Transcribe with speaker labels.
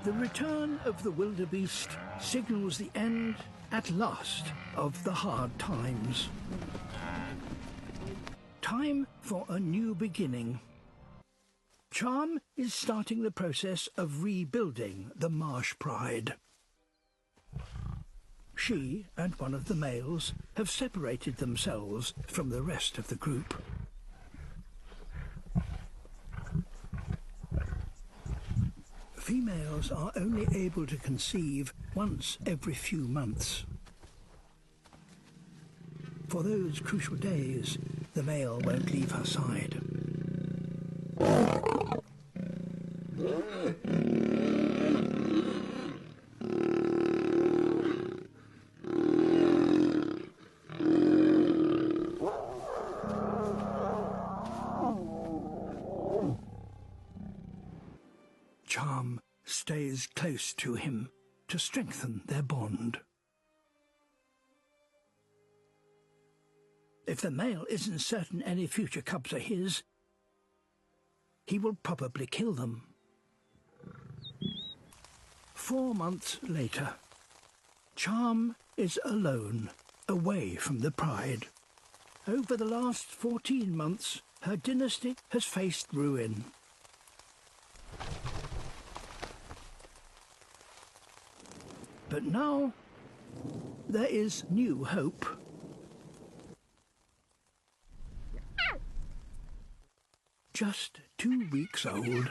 Speaker 1: The return of the wildebeest signals the end, at last, of the hard times. Time for a new beginning. Charm is starting the process of rebuilding the Marsh Pride. She and one of the males have separated themselves from the rest of the group. Females are only able to conceive once every few months. For those crucial days, the male won't leave her side. Charm stays close to him to strengthen their bond. If the male isn't certain any future cubs are his, he will probably kill them. 4 months later, Charm is alone, away from the Pride. Over the last 14 months, her dynasty has faced ruin. But now, there is new hope. Just 2 weeks old.